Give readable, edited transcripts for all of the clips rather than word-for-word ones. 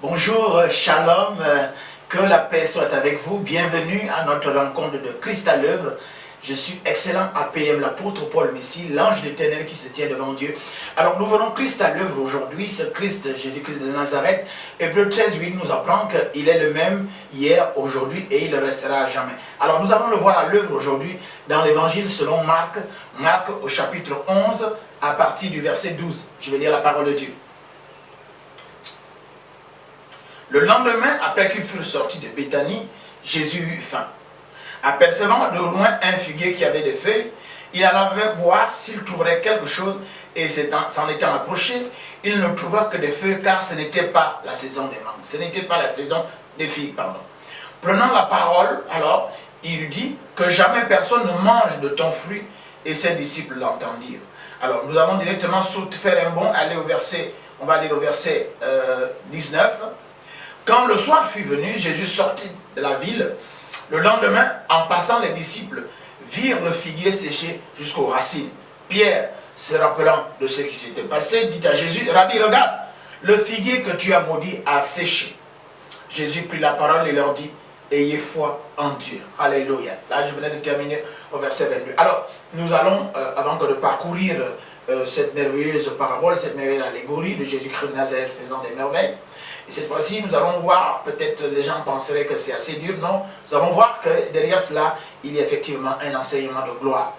Bonjour, shalom, que la paix soit avec vous. Bienvenue à notre rencontre de Christ à l'œuvre. Je suis excellent APM, l'apôtre Paul Messie, l'ange d'Éternel qui se tient devant Dieu. Alors nous verrons Christ à l'œuvre aujourd'hui, ce Christ Jésus-Christ de Nazareth. Hébreux 13:8 nous apprend qu'il est le même hier, aujourd'hui et il le restera à jamais. Alors nous allons le voir à l'œuvre aujourd'hui dans l'évangile selon Marc, Marc au chapitre 11 à partir du verset 12. Je vais lire la parole de Dieu. Le lendemain, après qu'ils furent sortis de Béthanie, Jésus eut faim. Apercevant de loin un figuier qui avait des feuilles, il alla voir s'il trouverait quelque chose, et s'en étant approché, il ne trouva que des feuilles, car ce n'était pas la saison des mangues, ce n'était pas la saison des figues, pardon. Prenant la parole, alors, il lui dit que jamais personne ne mange de ton fruit, et ses disciples l'entendirent. Alors, nous allons directement faire un bond, aller au verset, on va lire au verset 19. Quand le soir fut venu, Jésus sortit de la ville. Le lendemain, en passant, les disciples virent le figuier séché jusqu'aux racines. Pierre, se rappelant de ce qui s'était passé, dit à Jésus, « Rabbi, regarde, le figuier que tu as maudit a séché. » Jésus prit la parole et leur dit, « Ayez foi en Dieu. » Alléluia. Là, je venais de terminer au verset 22. Alors, nous allons, avant de parcourir cette merveilleuse parabole, cette merveilleuse allégorie de Jésus-Christ de Nazareth faisant des merveilles, et cette fois-ci, nous allons voir, peut-être les gens penseraient que c'est assez dur, non, nous allons voir que derrière cela, il y a effectivement un enseignement de gloire.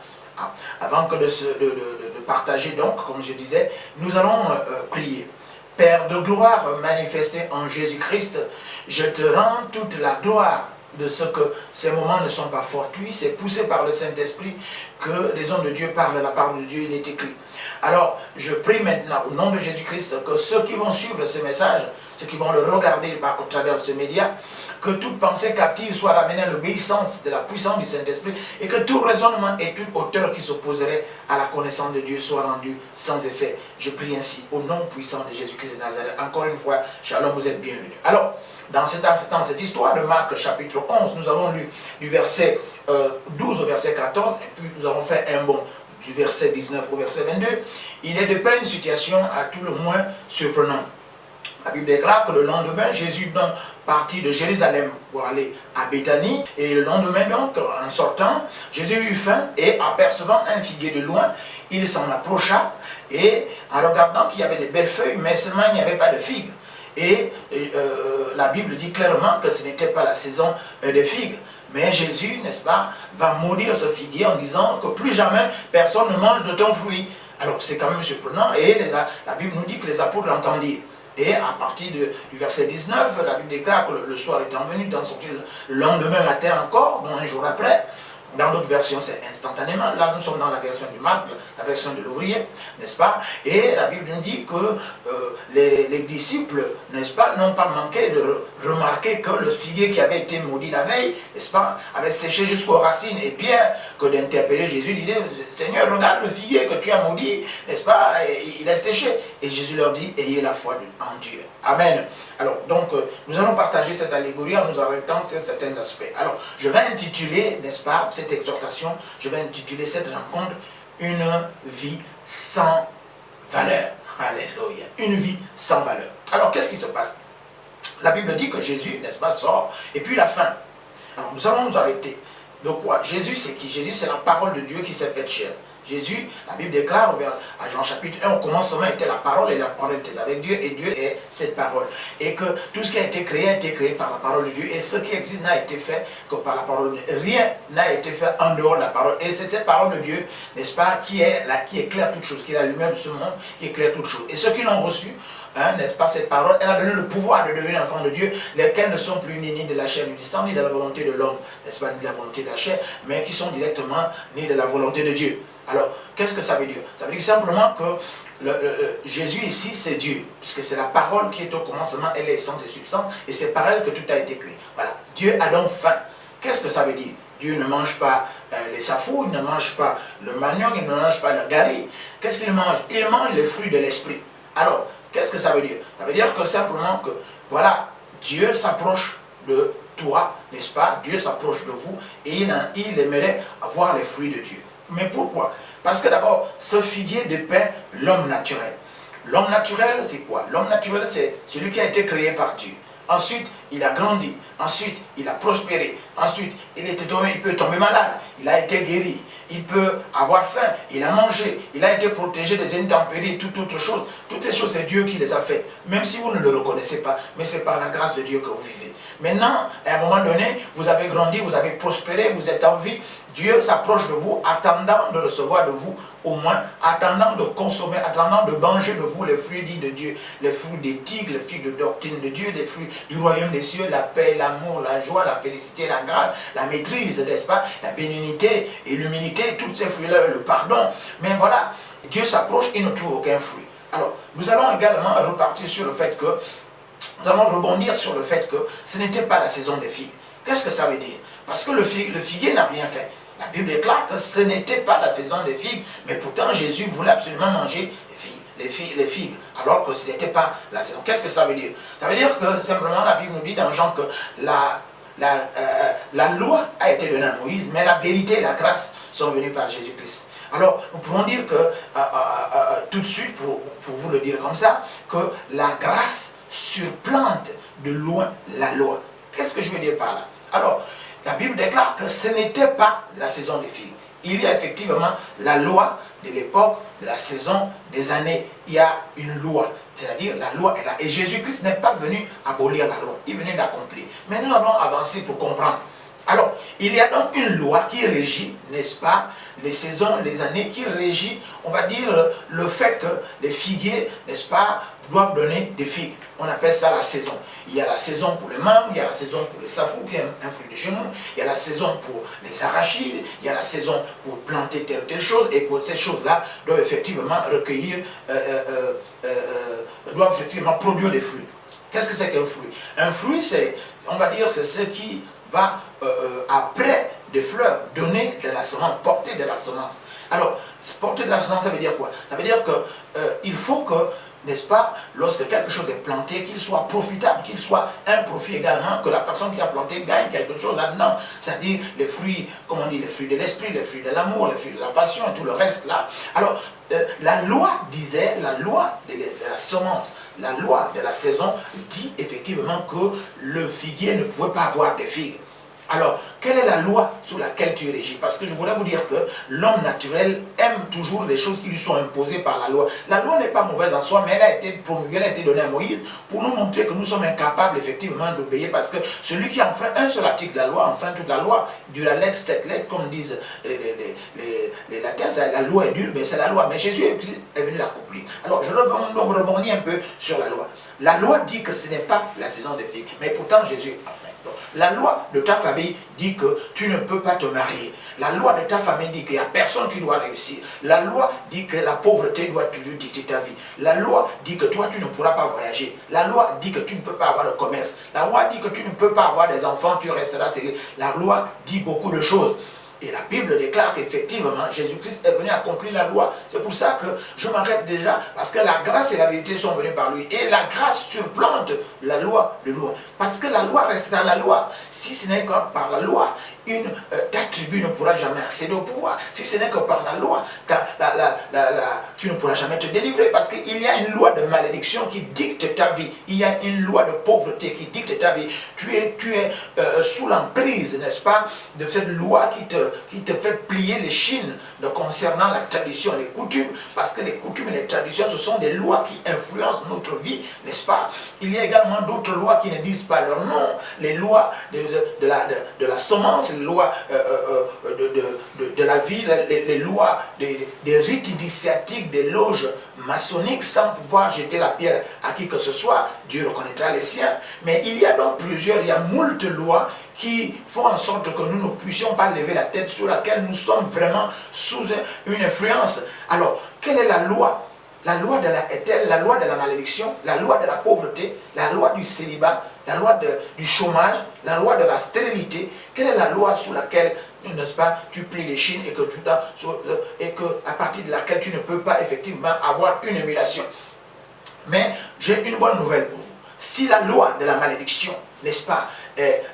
Avant que de partager donc, comme je disais, nous allons prier. Père de gloire manifesté en Jésus-Christ, je te rends toute la gloire de ce que ces moments ne sont pas fortuits, c'est poussé par le Saint-Esprit que les hommes de Dieu parlent de la part de Dieu, il est écrit. Alors, je prie maintenant au nom de Jésus-Christ que ceux qui vont suivre ce message, ceux qui vont le regarder au travers de ce média, que toute pensée captive soit ramenée à l'obéissance de la puissance du Saint-Esprit et que tout raisonnement et toute hauteur qui s'opposerait à la connaissance de Dieu soit rendu sans effet. Je prie ainsi au nom puissant de Jésus-Christ de Nazareth. Encore une fois, shalom, vous êtes bienvenus. Alors, dans cette histoire de Marc chapitre 11, nous avons lu du verset 12 au verset 14 et puis nous avons fait un bond du verset 19 au verset 22. Il est de pas une situation à tout le moins surprenante. La Bible déclare que le lendemain, Jésus donc partit de Jérusalem pour aller à Béthanie. Et le lendemain donc, en sortant, Jésus eut faim et apercevant un figuier de loin, il s'en approcha et en regardant qu'il y avait des belles feuilles, mais seulement il n'y avait pas de figues. Et la Bible dit clairement que ce n'était pas la saison des figues. Mais Jésus, n'est-ce pas, va maudire ce figuier en disant que plus jamais personne ne mange de ton fruit. Alors c'est quand même surprenant et la Bible nous dit que les apôtres l'entendirent. Et à partir du verset 19, la Bible déclare que le soir étant venu, d'en sortir le lendemain matin encore, donc un jour après. Dans d'autres versions, c'est instantanément. Là, nous sommes dans la version du Marc, la version de l'ouvrier, n'est-ce pas? Et la Bible nous dit que les disciples, n'est-ce pas, n'ont pas manqué de remarquer que le figuier qui avait été maudit la veille, n'est-ce pas, avait séché jusqu'aux racines. Et Pierre, que d'interpeller Jésus, disait, Seigneur, regarde le figuier que tu as maudit, n'est-ce pas, il est séché. Et Jésus leur dit, ayez la foi en Dieu. Amen. Alors, donc, nous allons partager cette allégorie en nous arrêtant sur certains aspects. Alors, je vais intituler, n'est-ce pas, cette exhortation, je vais intituler cette rencontre « Une vie sans valeur ». Alléluia. Une vie sans valeur. Alors, qu'est-ce qui se passe? La Bible dit que Jésus, n'est-ce pas, sort, et puis la fin. Alors, nous allons nous arrêter. De quoi? Jésus, c'est qui? Jésus, c'est la parole de Dieu qui s'est faite chair. Jésus, la Bible déclare à Jean chapitre 1, au commencement était la parole et la parole était avec Dieu et Dieu est cette parole. Et que tout ce qui a été créé par la parole de Dieu et ce qui existe n'a été fait que par la parole de Dieu. Rien n'a été fait en dehors de la parole. Et c'est cette parole de Dieu, n'est-ce pas, qui éclaire toutes choses, qui est la lumière de ce monde, qui éclaire toutes choses. Et ceux qui l'ont reçu, n'est-ce pas, cette parole, elle a donné le pouvoir de devenir enfants de Dieu, lesquels ne sont plus ni de la chair ni du sang, ni de la volonté de l'homme, n'est-ce pas, ni de la volonté de la chair, mais qui sont directement nés de la volonté de Dieu. Alors, qu'est-ce que ça veut dire? Ça veut dire simplement que Jésus ici, c'est Dieu, puisque c'est la parole qui est au commencement, elle est essence et substance, et c'est par elle que tout a été créé. Voilà, Dieu a donc faim. Qu'est-ce que ça veut dire? Dieu ne mange pas les safous, il ne mange pas le manioc, il ne mange pas le gari. Qu'est-ce qu'il mange? Il mange les fruits de l'esprit. Alors, qu'est-ce que ça veut dire? Ça veut dire que simplement que, voilà, Dieu s'approche de toi, n'est-ce pas? Dieu s'approche de vous et il aimerait avoir les fruits de Dieu. Mais pourquoi? Parce que d'abord, ce figuier dépeint l'homme naturel. L'homme naturel, c'est quoi? L'homme naturel, c'est celui qui a été créé par Dieu. Ensuite, il a grandi. Ensuite, il a prospéré. Ensuite, il peut tomber malade. Il a été guéri. Il peut avoir faim. Il a mangé. Il a été protégé des intempéries, toute autre chose. Toutes ces choses, c'est Dieu qui les a faites. Même si vous ne le reconnaissez pas. Mais c'est par la grâce de Dieu que vous vivez. Maintenant, à un moment donné, vous avez grandi, vous avez prospéré, vous êtes en vie. Dieu s'approche de vous, attendant de recevoir de vous, au moins, attendant de consommer, attendant de manger de vous les fruits dits de Dieu, les fruits des tigres, les fruits de doctrine de Dieu, les fruits du royaume des cieux, la paix, l'amour, la joie, la félicité, la grâce, la maîtrise, n'est-ce pas, la bénignité et l'humilité, tous ces fruits-là, le pardon. Mais voilà, Dieu s'approche, il ne trouve aucun fruit. Alors, nous allons également repartir sur le fait que, nous allons rebondir sur le fait que ce n'était pas la saison des figues. Qu'est-ce que ça veut dire? Parce que le figuier n'a rien fait. La Bible déclare que ce n'était pas la saison des figues, mais pourtant Jésus voulait absolument manger les figues, alors que ce n'était pas la saison. Qu'est-ce que ça veut dire? Ça veut dire que simplement la Bible nous dit dans Jean que la loi a été donnée à Moïse, mais la vérité et la grâce sont venues par Jésus-Christ. Alors, nous pouvons dire que, tout de suite, pour vous le dire comme ça, que la grâce surplante de loin la loi. Qu'est-ce que je veux dire par là? Alors, la Bible déclare que ce n'était pas la saison des figues. Il y a effectivement la loi de l'époque, de la saison, des années. Il y a une loi, c'est-à-dire la loi est là. Et Jésus-Christ n'est pas venu abolir la loi, il venait d'accomplir. Mais nous allons avancer pour comprendre. Alors, il y a donc une loi qui régit, n'est-ce pas, les saisons, les années, qui régit, on va dire, le fait que les figuiers, n'est-ce pas, doivent donner des figues. On appelle ça la saison. Il y a la saison pour les mangues, il y a la saison pour les safou, qui est un fruit de genou, il y a la saison pour les arachides, il y a la saison pour planter telle chose, et que ces choses-là doivent effectivement recueillir, doivent effectivement produire des fruits. Qu'est-ce que c'est qu'un fruit? Un fruit, c'est, on va dire, c'est ce qui va, après des fleurs, donner de la semence, porter de la semence. Alors, porter de la semence, ça veut dire quoi? Ça veut dire que il faut que, n'est-ce pas, lorsque quelque chose est planté, qu'il soit profitable, qu'il soit un profit également, que la personne qui a planté gagne quelque chose là-dedans. C'est-à-dire les fruits, comme on dit, les fruits de l'esprit, les fruits de l'amour, les fruits de la passion et tout le reste là. Alors, la loi disait, la loi de la semence, la loi de la saison dit effectivement que le figuier ne pouvait pas avoir de figues. Alors, quelle est la loi sous laquelle tu régis? Parce que je voudrais vous dire que l'homme naturel aime toujours les choses qui lui sont imposées par la loi. La loi n'est pas mauvaise en soi, mais elle a été promulguée, elle a été donnée à Moïse pour nous montrer que nous sommes incapables effectivement d'obéir, parce que celui qui enfreint un seul article de la loi, enfreint toute la loi, dura lex, cette lettre, comme disent les latins, la loi est dure, mais c'est la loi. Mais Jésus est venu l'accomplir. Alors, je rebondis un peu sur la loi. La loi dit que ce n'est pas la saison des figues, mais pourtant Jésus a fait. Donc, la loi de ta famille dit que tu ne peux pas te marier. La loi de ta famille dit qu'il n'y a personne qui doit réussir. La loi dit que la pauvreté doit toujours dicter ta vie. La loi dit que toi, tu ne pourras pas voyager. La loi dit que tu ne peux pas avoir de commerce. La loi dit que tu ne peux pas avoir des enfants, tu resteras sérieux. La loi dit beaucoup de choses. Et la Bible déclare qu'effectivement, Jésus-Christ est venu accomplir la loi. C'est pour ça que je m'arrête déjà, parce que la grâce et la vérité sont venues par lui. Et la grâce surplante la loi de loi. Parce que la loi restera la loi. Si ce n'est que par la loi, ta tribu ne pourra jamais accéder au pouvoir. Si ce n'est que par la loi, tu ne pourras jamais te délivrer. Parce qu'il y a une loi de malédiction qui dicte ta vie. Il y a une loi de pauvreté qui dicte ta vie. Tu es sous l'emprise, n'est-ce pas, de cette loi qui te fait plier les chines concernant la tradition, les coutumes. Parce que les coutumes et les traditions, ce sont des lois qui influencent notre vie, n'est-ce pas? Il y a également d'autres lois qui ne disent pas leur nom. Les lois de la semence, les lois de la vie, les lois des rites initiatiques, des loges maçonniques, sans pouvoir jeter la pierre à qui que ce soit. Dieu reconnaîtra les siens. Mais il y a donc il y a moult lois qui font en sorte que nous ne puissions pas lever la tête, sur laquelle nous sommes vraiment sous une influence. Alors, quelle est la loi? La loi est-elle la loi de la malédiction, la loi de la pauvreté, la loi du célibat, la loi du chômage, la loi de la stérilité? Quelle est la loi sous laquelle, n'est-ce pas, tu plies les chines et que à partir de laquelle tu ne peux pas effectivement avoir une émulation? Mais j'ai une bonne nouvelle pour vous. Si la loi de la malédiction, n'est-ce pas,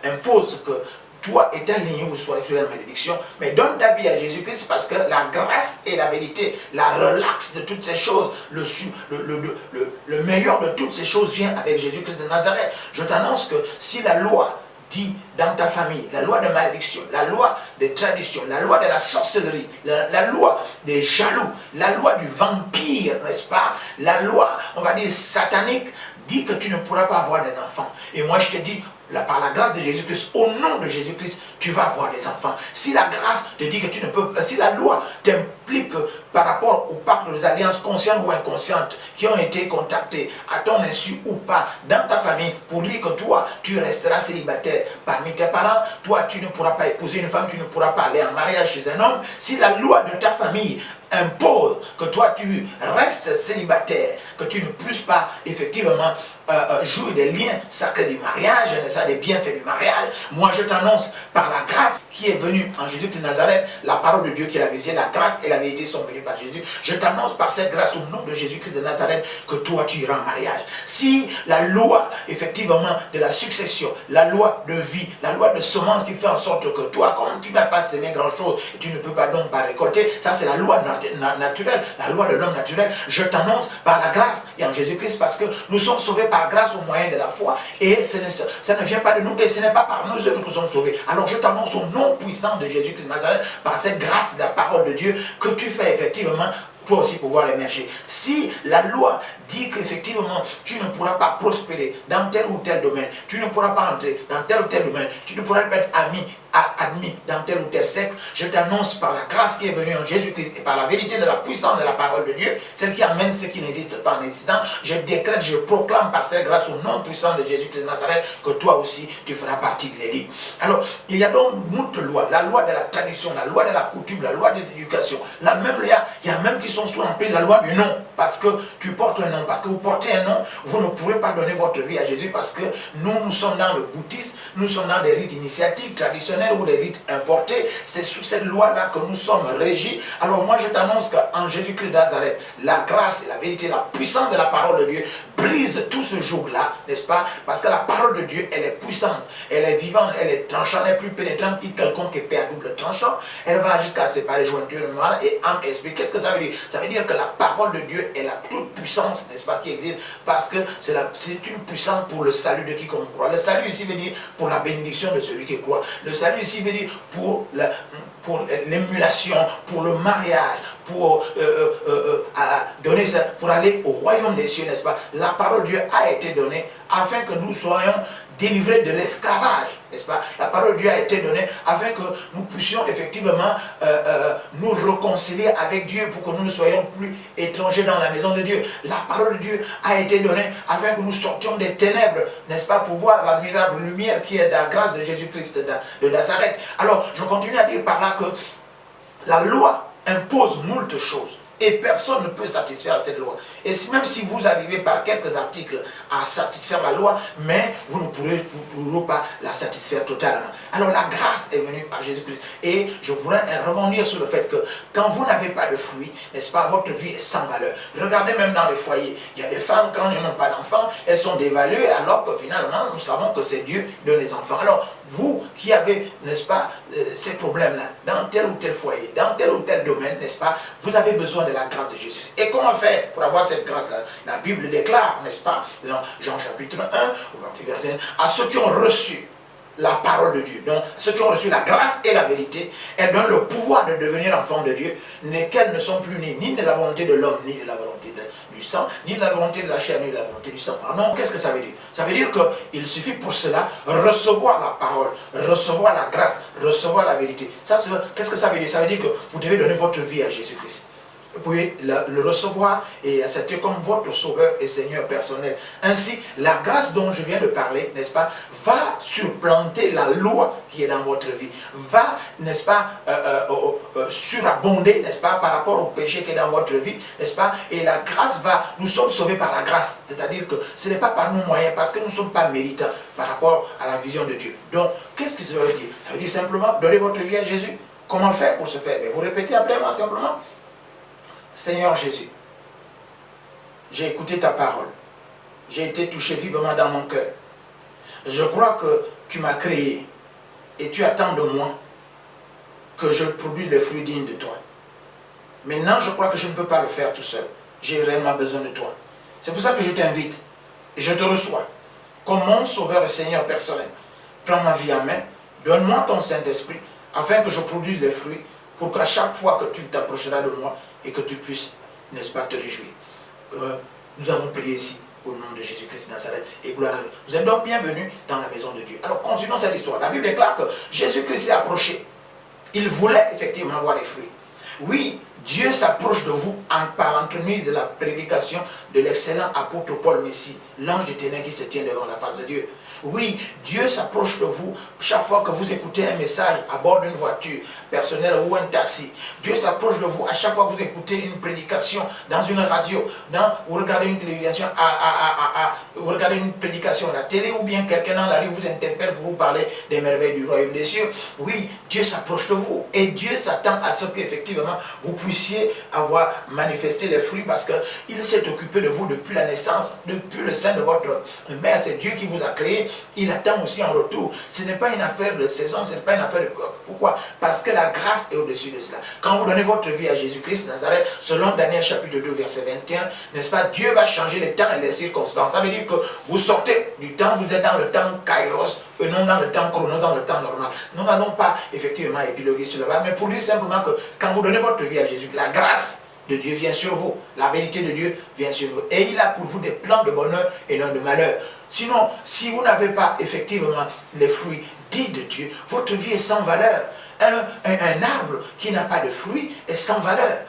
impose que toi et ta lignée, vous soyez sur la malédiction. Mais donne ta vie à Jésus-Christ parce que la grâce et la vérité, la relaxe de toutes ces choses, le meilleur de toutes ces choses vient avec Jésus-Christ de Nazareth. Je t'annonce que si la loi dit dans ta famille, la loi de malédiction, la loi des traditions, la loi de la sorcellerie, la loi des jaloux, la loi du vampire, n'est-ce pas? La loi, on va dire, satanique, dit que tu ne pourras pas avoir des enfants. Et moi je te dis, par la grâce de Jésus-Christ, au nom de Jésus-Christ, tu vas avoir des enfants. Si la grâce te dit que tu ne peux pas, si la loi t'implique par rapport au pacte des alliances conscientes ou inconscientes qui ont été contactées à ton insu ou pas dans ta famille pour dire que toi, tu resteras célibataire parmi tes parents, toi, tu ne pourras pas épouser une femme, tu ne pourras pas aller en mariage chez un homme, si la loi de ta famille impose que toi, tu restes célibataire, que tu ne puisses pas effectivement jouer des liens sacrés du mariage, des bienfaits du mariage, moi je t'annonce par la grâce qui est venue en Jésus de Nazareth, la parole de Dieu qui est la vérité, la grâce et la vérité sont venues par Jésus. Je t'annonce par cette grâce au nom de Jésus-Christ de Nazareth que toi tu iras en mariage. Si la loi effectivement de la succession, la loi de vie, la loi de semence qui fait en sorte que toi, comme tu n'as pas semé grand chose et tu ne peux pas donc pas récolter, ça c'est la loi naturelle, la loi de l'homme naturel. Je t'annonce par la grâce et en Jésus-Christ parce que nous sommes sauvés par grâce au moyen de la foi et ça ne vient pas de nous et ce n'est pas par nos œuvres que nous sommes sauvés. Alors je t'annonce au nom puissant de Jésus-Christ de Nazareth, par cette grâce de la parole de Dieu, que tu fais effectivement toi aussi pouvoir émerger. Si la loi dit qu'effectivement tu ne pourras pas prospérer dans tel ou tel domaine, tu ne pourras pas entrer dans tel ou tel domaine, tu ne pourras pas être admis dans tel ou tel secte, je t'annonce par la grâce qui est venue en Jésus-Christ et par la vérité de la puissance de la parole de Dieu, celle qui amène ce qui n'existe pas en existant, je décrète, je proclame par cette grâce au nom puissant de Jésus-Christ de Nazareth que toi aussi tu feras partie de l'élite. Alors il y a donc moult lois, la loi de la tradition, la loi de la coutume, la loi de l'éducation, là même il y a même qui sont sous l'empire de la loi du nom, parce que tu portes un nom, parce que vous portez un nom, vous ne pourrez pas donner votre vie à Jésus parce que nous sommes dans le bouddhisme, nous sommes dans des rites initiatiques traditionnels ou des rites importés, c'est sous cette loi-là que nous sommes régis. Alors moi je t'annonce qu'en Jésus-Christ de Nazareth, la grâce et la vérité, la puissance de la parole de Dieu brise tout ce joug-là, n'est-ce pas? Parce que la parole de Dieu, elle est puissante, elle est vivante, elle est tranchante, elle est plus pénétrante que quelconque épée à double tranchant, elle va jusqu'à séparer jointure de moelle et âme et esprit. Qu'est-ce que ça veut dire? Ça veut dire que la parole de Dieu est la toute puissance, n'est-ce pas, qui existe, parce que c'est une puissance pour le salut de quiconque croit. Le salut ici veut dire pour la bénédiction de celui qui croit. Le salut ici veut dire pour l'émulation, pour le mariage, pour donner ça, pour aller au royaume des cieux, n'est-ce pas? La parole de Dieu a été donnée afin que nous soyons délivrés de l'esclavage, n'est-ce pas? La parole de Dieu a été donnée afin que nous puissions effectivement nous réconcilier avec Dieu pour que nous ne soyons plus étrangers dans la maison de Dieu. La parole de Dieu a été donnée afin que nous sortions des ténèbres, n'est-ce pas, pour voir l'admirable lumière qui est dans la grâce de Jésus-Christ de Nazareth. Alors, je continue à dire par là que la loi impose moult choses. Et personne ne peut satisfaire cette loi. Et même si vous arrivez par quelques articles à satisfaire la loi, mais vous ne pourrez pas la satisfaire totalement. Alors la grâce est venue par Jésus-Christ. Et je pourrais rebondir sur le fait que quand vous n'avez pas de fruits, n'est-ce pas, votre vie est sans valeur. Regardez même dans les foyers, il y a des femmes, quand elles n'ont pas d'enfants, elles sont dévaluées, alors que finalement, nous savons que c'est Dieu qui donne les enfants. Alors, vous qui avez, n'est-ce pas, ces problèmes-là, dans tel ou tel foyer, dans tel ou tel domaine, n'est-ce pas, vous avez besoin de la grâce de Jésus. Et comment faire pour avoir cette grâce-là? La Bible déclare, n'est-ce pas, dans Jean chapitre 1, verset 1, à ceux qui ont reçu la parole de Dieu, donc ceux qui ont reçu la grâce et la vérité, elle donne le pouvoir de devenir enfants de Dieu, lesquels ne sont plus ni de la volonté de l'homme, ni de la volonté du sang, ni de la volonté de la chair, ni de la volonté du sang. Pardon, qu'est-ce que ça veut dire? Ça veut dire qu'il suffit pour cela recevoir la parole, recevoir la grâce, recevoir la vérité. Qu'est-ce que ça veut dire? Ça veut dire que vous devez donner votre vie à Jésus-Christ. Vous pouvez le recevoir et accepter comme votre sauveur et Seigneur personnel. Ainsi, la grâce dont je viens de parler, n'est-ce pas, va surplanter la loi qui est dans votre vie. Va, n'est-ce pas, surabonder, n'est-ce pas, par rapport au péché qui est dans votre vie, n'est-ce pas. Et la grâce nous sommes sauvés par la grâce. C'est-à-dire que ce n'est pas par nos moyens, parce que nous ne sommes pas méritants par rapport à la vision de Dieu. Donc, qu'est-ce que ça veut dire? Ça veut dire simplement donner votre vie à Jésus. Comment faire pour ce faire? Mais vous répétez après moi simplement. Seigneur Jésus, j'ai écouté ta parole, j'ai été touché vivement dans mon cœur. Je crois que tu m'as créé et tu attends de moi que je produise les fruits dignes de toi. Maintenant, je crois que je ne peux pas le faire tout seul. J'ai réellement besoin de toi. C'est pour ça que je t'invite et je te reçois comme mon sauveur et Seigneur personnel. Prends ma vie en main, donne-moi ton Saint-Esprit afin que je produise les fruits pour qu'à chaque fois que tu t'approcheras de moi et que tu puisses, n'est-ce pas, te réjouir. Nous avons prié ici au nom de Jésus-Christ de Nazareth et gloire à Dieu. Vous êtes donc bienvenus dans la maison de Dieu. Alors, continuons cette histoire. La Bible déclare que Jésus-Christ s'est approché. Il voulait effectivement voir les fruits. Oui, Dieu s'approche de vous par l'entremise de la prédication de l'excellent apôtre Paul Messie, l'ange de ténèbres qui se tient devant la face de Dieu. Oui, Dieu s'approche de vous chaque fois que vous écoutez un message à bord d'une voiture personnelle ou un taxi. Dieu s'approche de vous à chaque fois que vous écoutez une prédication dans une radio, vous regardez une télévision, vous regardez une prédication à la télé ou bien quelqu'un dans la rue vous interpelle pour vous parler des merveilles du royaume des cieux. Oui, Dieu s'approche de vous et Dieu s'attend à ce qu'effectivement vous puissiez avoir manifesté les fruits parce qu'il s'est occupé de vous depuis la naissance, depuis le sein de votre mère. C'est Dieu qui vous a créé. Il attend aussi en retour. Ce n'est pas une affaire de saison, ce n'est pas une affaire de... Pourquoi? Parce que la grâce est au-dessus de cela. Quand vous donnez votre vie à Jésus-Christ Nazareth, selon Daniel chapitre 2 verset 21, n'est-ce pas, Dieu va changer les temps et les circonstances. Ça veut dire que vous sortez du temps, vous êtes dans le temps Kairos, et non dans le temps chrono, dans le temps normal. Nous n'allons pas effectivement épiloguer sur le bas, mais pour dire simplement que quand vous donnez votre vie à Jésus, la grâce de Dieu vient sur vous. La vérité de Dieu vient sur vous. Et il a pour vous des plans de bonheur et non de malheur. Sinon, si vous n'avez pas effectivement les fruits dits de Dieu, votre vie est sans valeur. Un arbre qui n'a pas de fruits est sans valeur.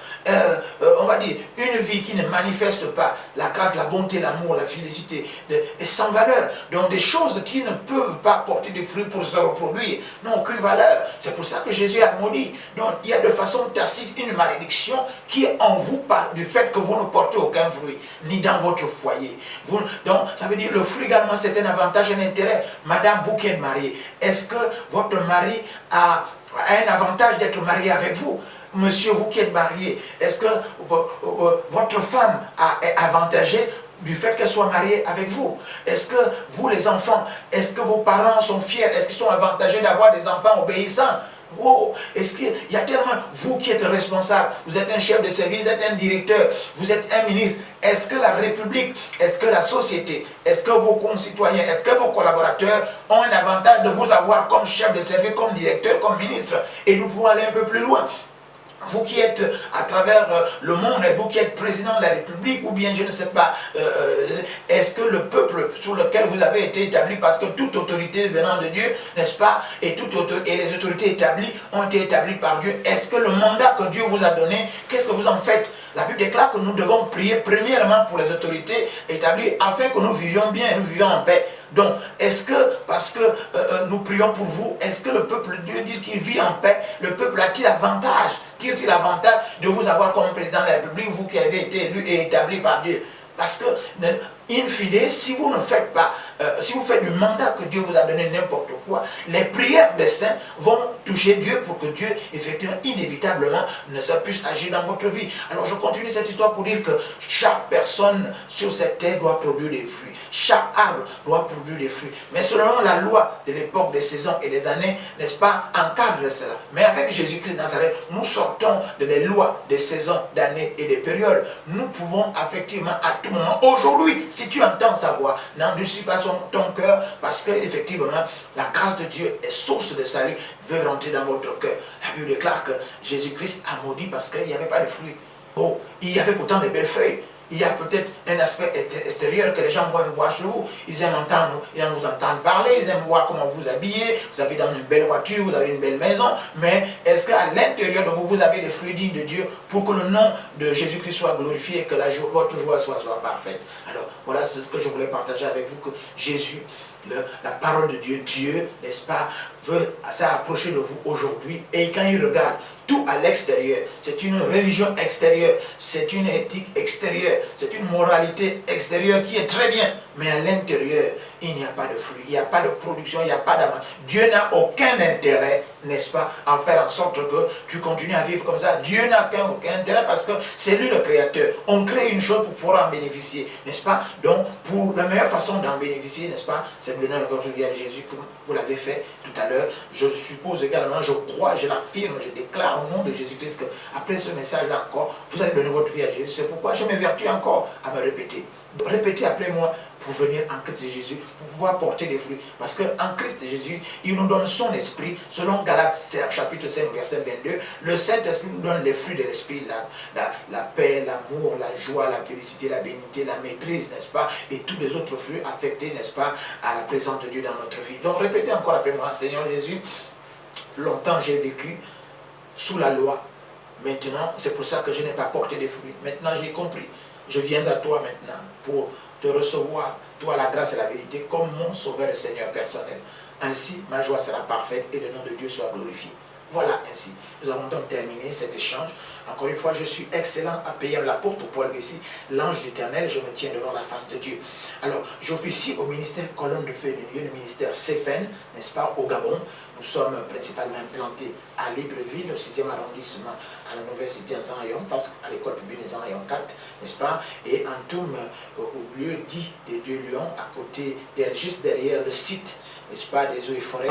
On va dire, une vie qui ne manifeste pas la grâce, la bonté, l'amour, la félicité est sans valeur. Donc des choses qui ne peuvent pas porter des fruits pour se reproduire n'ont aucune valeur. C'est pour ça que Jésus a maudit. Donc il y a de façon tacite une malédiction qui est en vous par du fait que vous ne portez aucun fruit, ni dans votre foyer. Donc ça veut dire le fruit également c'est un avantage et un intérêt. Madame, vous qui êtes mariée, est-ce que votre mari a un avantage d'être marié avec vous? Monsieur, vous qui êtes marié, est-ce que votre femme est avantagée du fait qu'elle soit mariée avec vous? Est-ce que vous les enfants, est-ce que vos parents sont fiers? Est-ce qu'ils sont avantagés d'avoir des enfants obéissants? Oh, est-ce qu'il y a tellement, vous qui êtes responsable, vous êtes un chef de service, vous êtes un directeur, vous êtes un ministre, est-ce que la République, est-ce que la société, est-ce que vos concitoyens, est-ce que vos collaborateurs ont un avantage de vous avoir comme chef de service, comme directeur, comme ministre? Et nous pouvons aller un peu plus loin. Vous qui êtes à travers le monde, vous qui êtes président de la République, ou bien je ne sais pas, est-ce que le peuple sur lequel vous avez été établi, parce que toute autorité venant de Dieu, n'est-ce pas, et les autorités établies ont été établies par Dieu, est-ce que le mandat que Dieu vous a donné, qu'est-ce que vous en faites? La Bible déclare que nous devons prier premièrement pour les autorités établies afin que nous vivions bien et nous vivions en paix. Donc, est-ce que, parce que nous prions pour vous, est-ce que le peuple de Dieu dit qu'il vit en paix? Le peuple a-t-il avantage? Tire-t-il l'avantage de vous avoir comme président de la République, vous qui avez été élu et établi par Dieu? Parce que, in fine, si vous ne faites pas, si vous faites du mandat que Dieu vous a donné n'importe quoi, les prières des saints vont toucher Dieu pour que Dieu, effectivement, inévitablement, ne se puisse agir dans votre vie. Alors je continue cette histoire pour dire que chaque personne sur cette terre doit produire des fruits. Chaque arbre doit produire des fruits. Mais selon la loi de l'époque, des saisons et des années, n'est-ce pas, encadre cela. Mais avec Jésus-Christ de Nazareth, nous sortons de les lois des saisons, d'années et des périodes. Nous pouvons effectivement à tout moment, aujourd'hui, si tu entends sa voix, n'endurcis pas ton cœur, parce que effectivement, la grâce de Dieu est source de salut, veut rentrer dans votre cœur. La Bible déclare que Jésus-Christ a maudit parce qu'il n'y avait pas de fruits. Oh, il y avait pourtant de belles feuilles. Il y a peut-être un aspect extérieur que les gens vont voir chez vous. Ils aiment vous entendre parler, ils aiment voir comment vous habillez, vous avez dans une belle voiture, vous avez une belle maison. Mais est-ce qu'à l'intérieur de vous, vous avez les fruits dignes de Dieu pour que le nom de Jésus-Christ soit glorifié et que votre joie soit parfaite? Alors, voilà ce que je voulais partager avec vous, que Jésus, la parole de Dieu, Dieu, n'est-ce pas, veut s'approcher de vous aujourd'hui. Et quand il regarde tout à l'extérieur, c'est une religion extérieure, c'est une éthique extérieure, c'est une moralité extérieure qui est très bien. mais à l'intérieur, il n'y a pas de fruit, il n'y a pas de production, il n'y a pas d'avance. Dieu n'a aucun intérêt, n'est-ce pas, à faire en sorte que tu continues à vivre comme ça. Dieu n'a aucun intérêt parce que c'est lui le créateur. On crée une chose pour pouvoir en bénéficier, n'est-ce pas? Donc, pour la meilleure façon d'en bénéficier, n'est-ce pas, c'est de donner votre vie à Jésus comme vous l'avez fait tout à l'heure. Je suppose également, je crois, je l'affirme, je déclare au nom de Jésus-Christ qu'après ce message-là encore, vous allez donner votre vie à Jésus. C'est pourquoi je m'évertue encore à me répéter. Répétez après moi pour venir en Christ Jésus, pour pouvoir porter des fruits. Parce qu'en Christ Jésus, il nous donne son esprit, selon Galates chapitre 5, verset 22. Le Saint-Esprit nous donne les fruits de l'esprit, la paix, l'amour, la joie, la félicité, la bénignité, la maîtrise, n'est-ce pas? Et tous les autres fruits affectés, n'est-ce pas, à la présence de Dieu dans notre vie. Donc répétez encore après moi, Seigneur Jésus, longtemps j'ai vécu sous la loi. Maintenant, c'est pour ça que je n'ai pas porté des fruits. Maintenant, j'ai compris. Je viens à toi maintenant pour te recevoir, toi la grâce et la vérité, comme mon sauveur et Seigneur personnel. Ainsi, ma joie sera parfaite et le nom de Dieu sera glorifié. Voilà ainsi. Nous avons donc terminé cet échange. Encore une fois, je suis excellent à payer l'apôtre Paul Bessi, l'ange d'Éternel, je me tiens devant la face de Dieu. Alors, j'officie au ministère Colonne de Feu de Dieu, le ministère CFN, n'est-ce pas, au Gabon. Nous sommes principalement implantés à Libreville, au 6e arrondissement, à la nouvelle cité en Zanayon, face à l'école publique de Zanayon 4, n'est-ce pas, et en Toum, au lieu dit des Deux Lions, à côté, juste derrière le site, n'est-ce pas, des eaux et forêts.